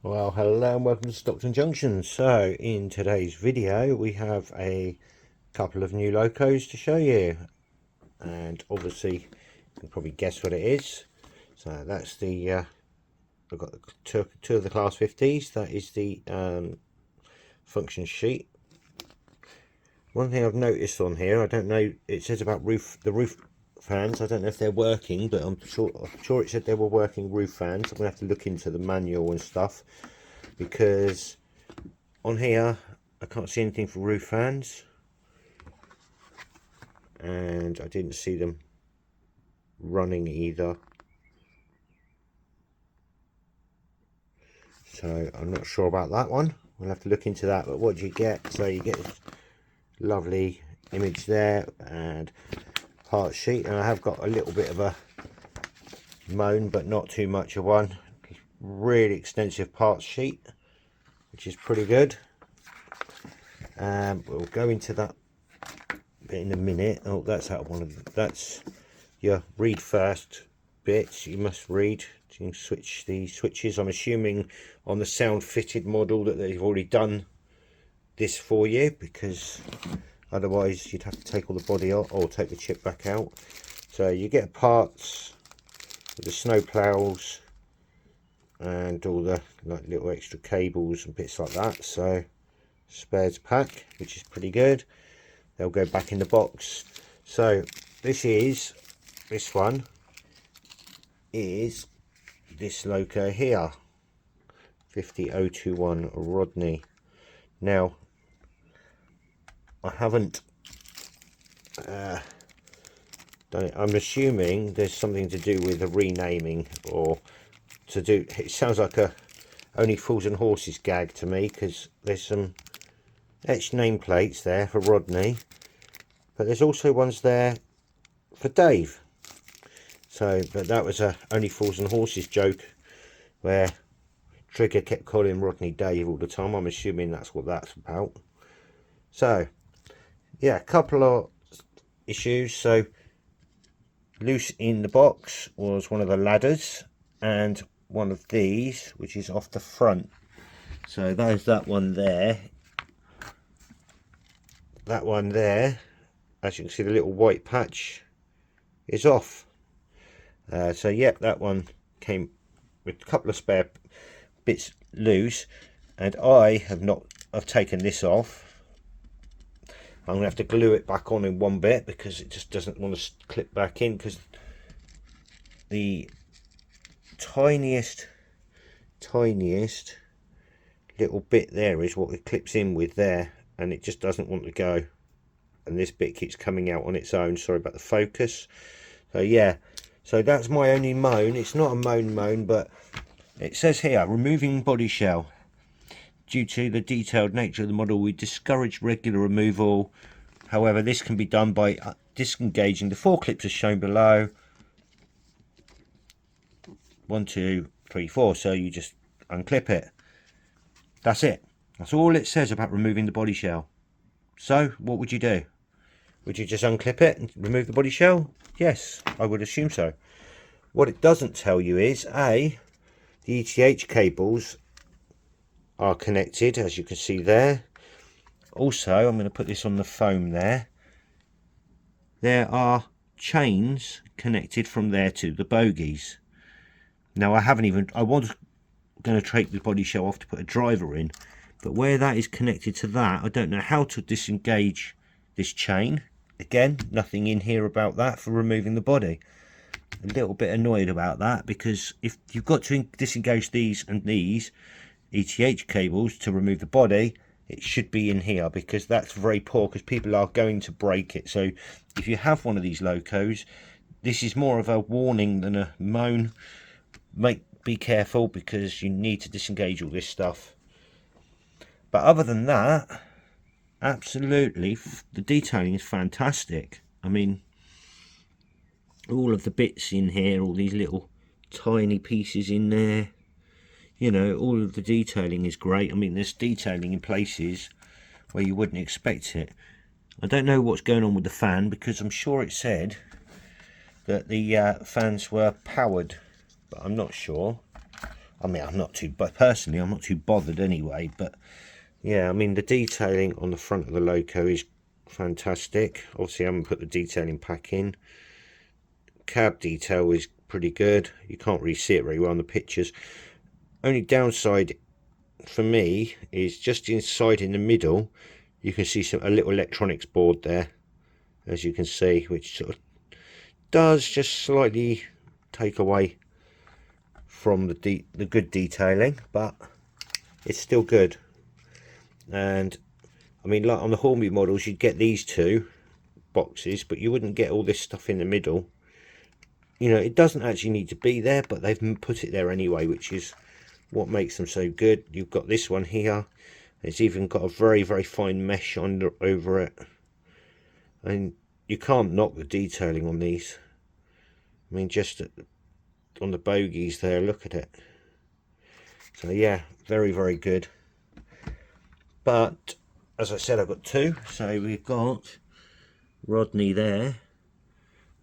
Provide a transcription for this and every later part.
Well, hello and welcome to Stockton Junction. So, in today's video, we have a couple of new locos to show you, and obviously, you can probably guess what it is. So, that's the I've got two of the Class 50s. That is the function sheet. One thing I've noticed on here, I don't know, it says about the roof fans. I don't know if they're working, but I'm sure it said they were working roof fans. I'm gonna have to look into the manual and stuff, because on here I can't see anything for roof fans, and I didn't see them running either, so I'm not sure about that one. We'll have to look into that. But what do you get? So you get this lovely image there and part sheet, and I have got a little bit of a moan, but not too much of one. Really extensive parts sheet, which is pretty good. We'll go into that bit in a minute. Oh, that's out of one of that's your read first bits. You must read. You can switch the switches. I'm assuming on the sound fitted model that they've already done this for you, because otherwise you'd have to take all the body off or take the chip back out. So you get parts with the snow plows and all the like little extra cables and bits like that. So spares pack, which is pretty good. They'll go back in the box. So this one is this loco here, 50021 Rodney. Now I haven't done it. I'm assuming there's something to do with the renaming, or to do, it sounds like a Only Fools and Horses gag to me, because there's some etched nameplates there for Rodney, but there's also ones there for Dave. So, but that was a Only Fools and Horses joke where Trigger kept calling Rodney Dave all the time. I'm assuming that's what that's about. So yeah, a couple of issues. So loose in the box was one of the ladders and one of these, which is off the front. So there's that one there. That one there, as you can see, the little white patch is off. So yep, that one came with a couple of spare bits loose, and I've taken this off. I'm gonna have to glue it back on in one bit, because it just doesn't want to clip back in, because the tiniest little bit there is what it clips in with there, and it just doesn't want to go, and this bit keeps coming out on its own. Sorry about the focus. So yeah, so that's my only moan. It's not a moan, but it says here, removing body shell. Due to the detailed nature of the model, we discourage regular removal. However, this can be done by disengaging the 4 clips as shown below. 1, 2, 3, 4. So you just unclip it. That's it. That's all it says about removing the body shell. So what would you do? Would you just unclip it and remove the body shell? Yes, I would assume so. What it doesn't tell you is, A, the ETH cables are connected, as you can see there. Also, I'm going to put this on the foam there. There are chains connected from there to the bogies. Now I was going to take the body shell off to put a driver in, but where that is connected to that, I don't know how to disengage this chain. Again, nothing in here about that for removing the body. A little bit annoyed about that, because if you've got to disengage these and these ETH cables to remove the body, it should be in here, because that's very poor, because people are going to break it. So if you have one of these locos, this is more of a warning than a moan. Be careful, because you need to disengage all this stuff. But other than that, absolutely, the detailing is fantastic. I mean, all of the bits in here, all these little tiny pieces in there, you know, all of the detailing is great. I mean, there's detailing in places where you wouldn't expect it. I don't know what's going on with the fan, because I'm sure it said that the fans were powered, but I'm not sure. I mean, I'm not too bothered anyway, but yeah, I mean, the detailing on the front of the Loco is fantastic. Obviously I haven't put the detailing pack in. Cab detail is pretty good. You can't really see it very well in the pictures. Only downside for me is just inside in the middle, you can see a little electronics board there, as you can see, which sort of does just slightly take away from the good detailing, but it's still good. And I mean, like on the Hornby models, you'd get these two boxes, but you wouldn't get all this stuff in the middle. You know, it doesn't actually need to be there, but they've put it there anyway, which is what makes them so good. You've got this one here. It's even got a very, very fine mesh over it. And you can't knock the detailing on these. I mean, just on the bogies there, look at it. So yeah, very, very good. But as I said, I've got two. So we've got Rodney there.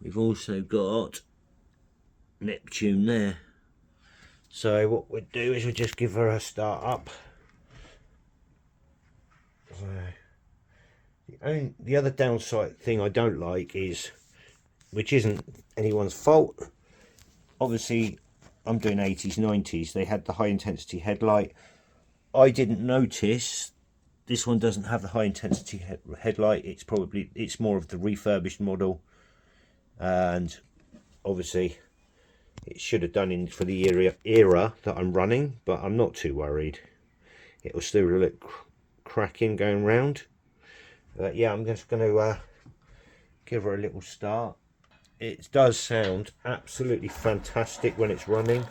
We've also got Neptune there. So what we'll do is we'll just give her a start up. So the other downside thing I don't like is, which isn't anyone's fault, obviously I'm doing 80s 90s, they had the high intensity headlight. I didn't notice this one doesn't have the high intensity headlight. It's more of the refurbished model, and obviously it should have done for the era that I'm running, but I'm not too worried. It will still look cracking going round. But yeah, I'm just going to give her a little start. It does sound absolutely fantastic when it's running.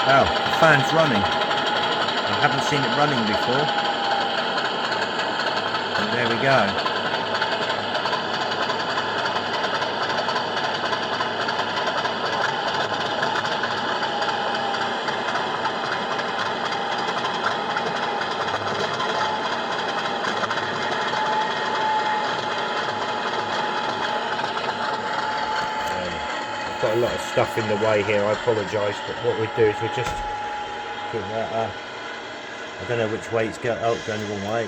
Wow, the fan's running. I haven't seen it running before. And there we go. Got a lot of stuff in the way here, I apologise, but what we'll do is we'll just give that I don't know which way it's going. Oh, it's going the wrong way.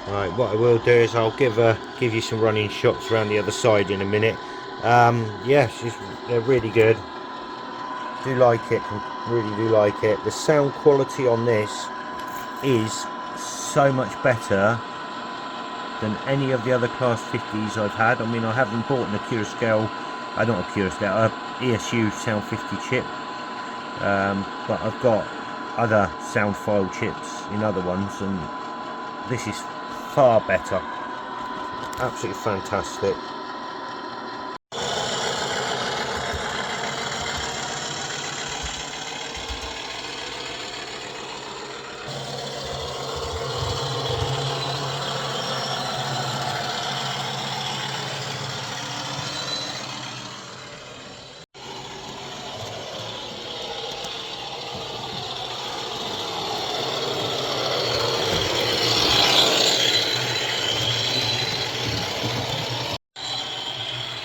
Right, what I will do is I'll give you some running shots around the other side in a minute. Yeah, they're really good. Do like it, really do like it. The sound quality on this is so much better than any of the other Class 50s I've had. I mean, I haven't bought an Accurascale, not Accurascale, ESU Sound 50 chip, but I've got other sound file chips in other ones, and this is far better. Absolutely fantastic.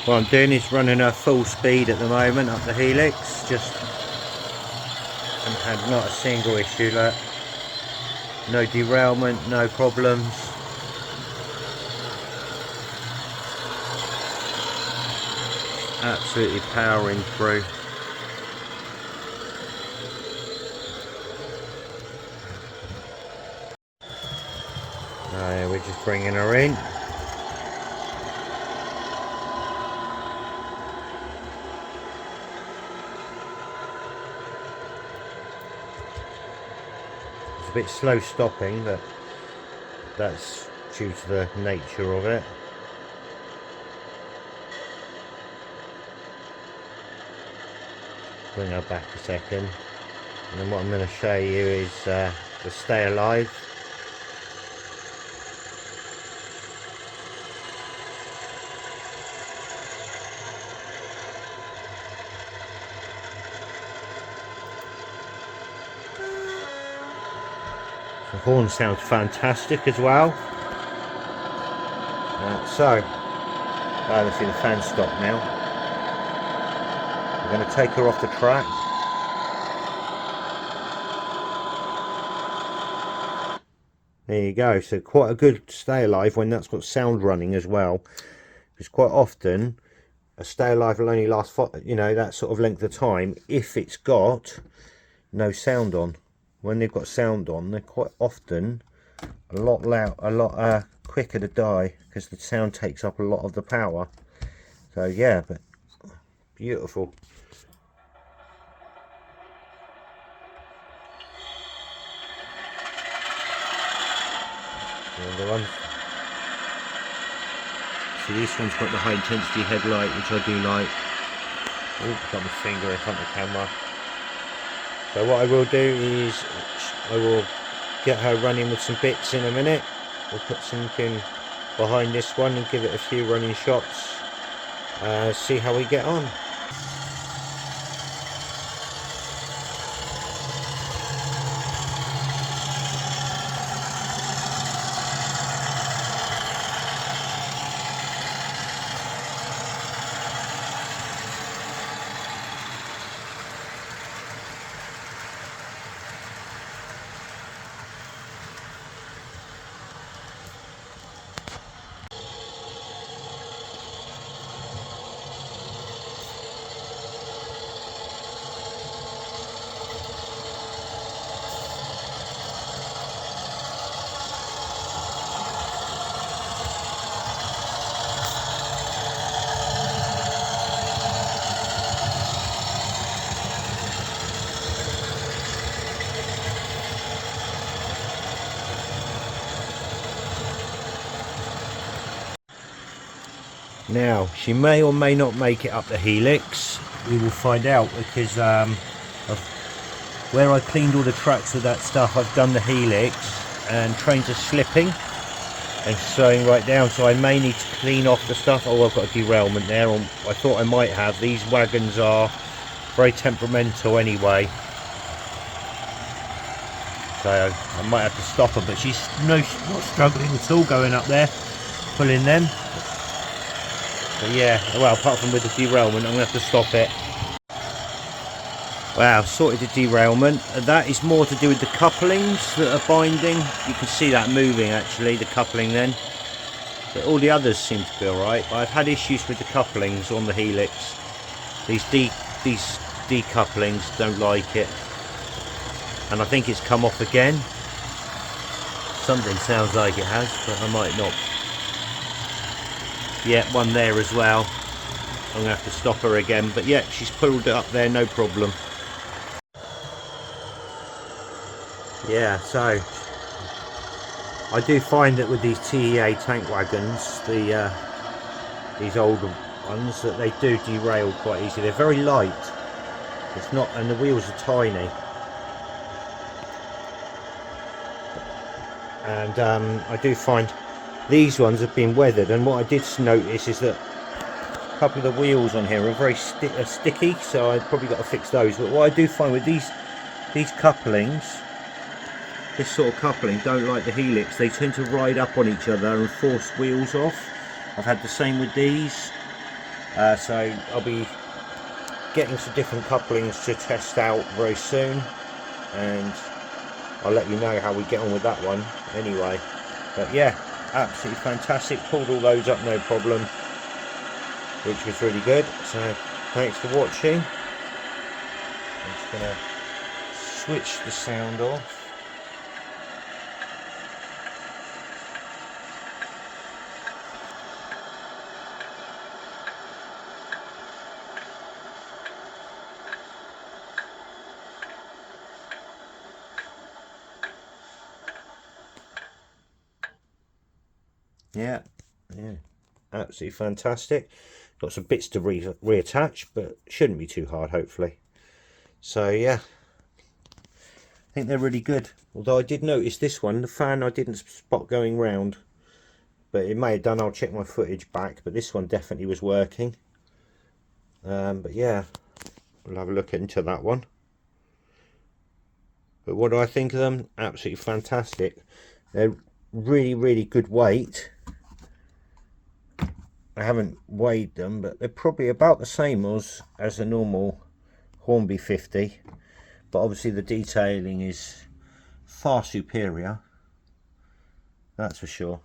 What I'm doing is running her full speed at the moment up the Helix, just and had not a single issue, look. No derailment, no problems. absolutely powering through. We're just bringing her in. It's a bit slow stopping, but that's due to the nature of it. Bring her back a second, and then what I'm going to show you is the stay alive. The horn sounds fantastic as well. Let's see the fan stop now. We're going to take her off the track. There you go. So quite a good stay alive when that's got sound running as well. Because quite often a stay alive will only last for, you know, that sort of length of time if it's got no sound on. When they've got sound on, they're quite often a lot quicker to die because the sound takes up a lot of the power. So yeah, but beautiful. The other one. So this one's got the high intensity headlight, which I do like. Oh, got my finger in front of the camera. So what I will do is I will get her running with some bits in a minute. We'll put something behind this one and give it a few running shots. See how we get on. Now, she may or may not make it up the Helix. We will find out, because where I cleaned all the tracks with that stuff, I've done the Helix and trains are slipping and slowing right down, so I may need to clean off the stuff. Oh, I've got a derailment there. I thought I might have. These wagons are very temperamental anyway, so I might have to stop her, but she's not struggling at all going up there, pulling them. But yeah, well, apart from with the derailment, I'm going to have to stop it. Wow, sorted the derailment. That is more to do with the couplings that are binding. You can see that moving, actually, the coupling then. But all the others seem to be alright. But I've had issues with the couplings on the Helix. These decouplings don't like it. And I think it's come off again. Something sounds like it has, but I might not. Yeah, one there as well. I'm going to have to stop her again. But yeah, she's pulled it up there, no problem. Yeah, so I do find that with these TEA tank wagons, these older ones, that they do derail quite easily. They're very light. It's not, and the wheels are tiny. And I do find these ones have been weathered, and what I did notice is that a couple of the wheels on here are very sticky, so I've probably got to fix those. But what I do find with these couplings, this sort of coupling, don't like the Helix. They tend to ride up on each other and force wheels off. I've had the same with these, so I'll be getting some different couplings to test out very soon, and I'll let you know how we get on with that one anyway. But yeah, absolutely fantastic. Pulled all those up, no problem. which was really good. So thanks for watching. I'm just going to switch the sound off. Yeah, absolutely fantastic. Got some bits to reattach, but shouldn't be too hard, hopefully. So yeah, I think they're really good. Although I did notice this one, the fan I didn't spot going round, but it may have done. I'll check my footage back, but this one definitely was working. But yeah, we'll have a look into that one. But what do I think of them? Absolutely fantastic. They're really good weight. I haven't weighed them, but they're probably about the same as a normal Hornby 50, but obviously the detailing is far superior, that's for sure.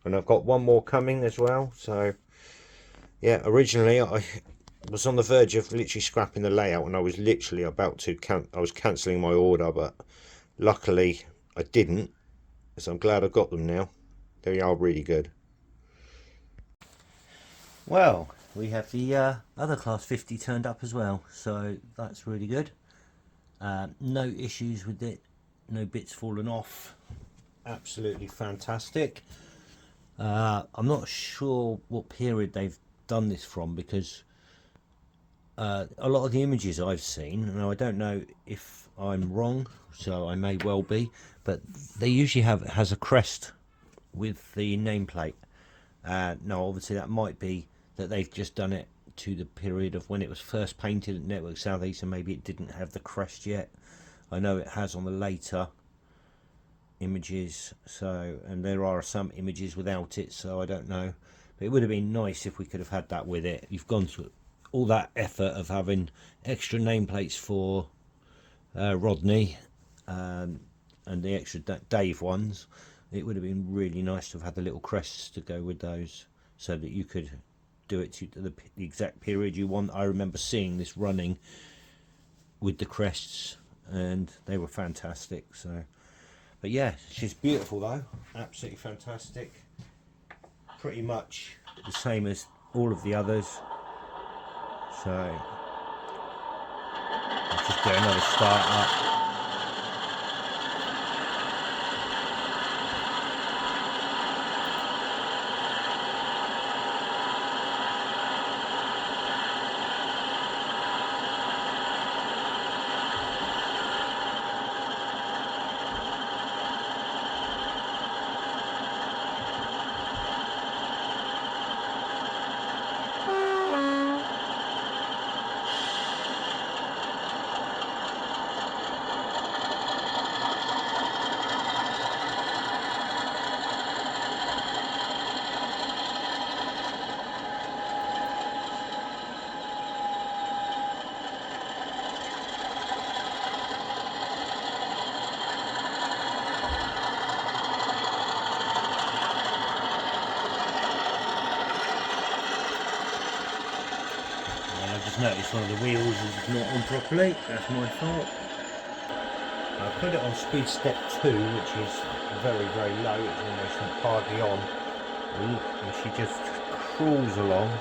And I've got one more coming as well. So yeah, originally I was on the verge of literally scrapping the layout, and I was literally about to cancelling my order, but luckily I didn't, so I'm glad I got them now. They are really good. Well, we have the other Class 50 turned up as well, so that's really good. No issues with it, no bits falling off. Absolutely fantastic. I'm not sure what period they've done this from, because a lot of the images I've seen, now I don't know if I'm wrong, so I may well be, but they usually has a crest with the nameplate. No, obviously that might be that they've just done it to the period of when it was first painted at Network Southeast, and maybe it didn't have the crest yet. I know it has on the later images, so, and there are some images without it, so I don't know, but it would have been nice if we could have had that with it. You've gone through all that effort of having extra nameplates for Rodney, and the extra Dave ones. It would have been really nice to have had the little crests to go with those, so that you could do it to the exact period you want. I remember seeing this running with the crests, and they were fantastic. So, but yeah, she's beautiful though, absolutely fantastic. Pretty much the same as all of the others. So I'll just do another start up. Notice one of the wheels is not on properly. That's my fault. I put it on speed step 2, which is very low. It's almost hardly on. And she just crawls along.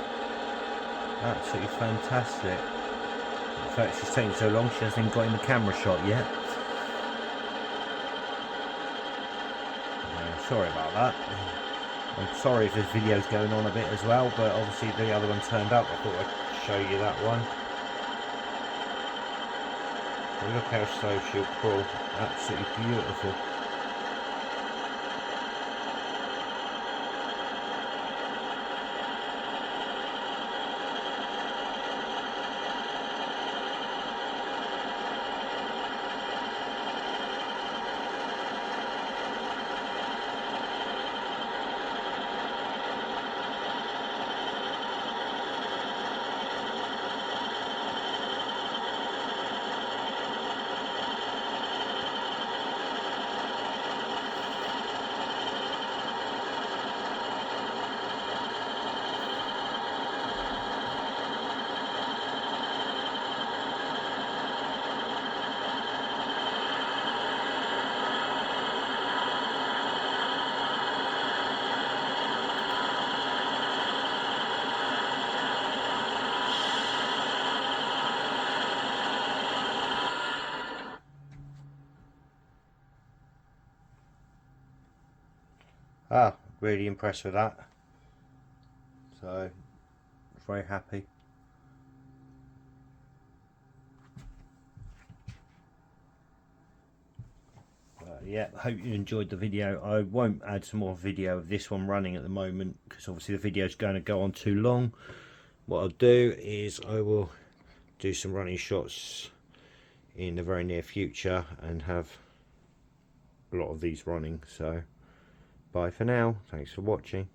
Absolutely fantastic. In fact, she's taking so long she hasn't even got in the camera shot yet. Sorry about that. I'm sorry if this video's going on a bit as well, but obviously the other one turned up. I thought I'd show you that one. And look how slow she'll crawl. Absolutely beautiful. Really impressed with that. So very happy. Yeah, hope you enjoyed the video. I won't add some more video of this one running at the moment because obviously the video is going to go on too long. What I'll do is I will do some running shots in the very near future and have a lot of these running. So bye for now, thanks for watching.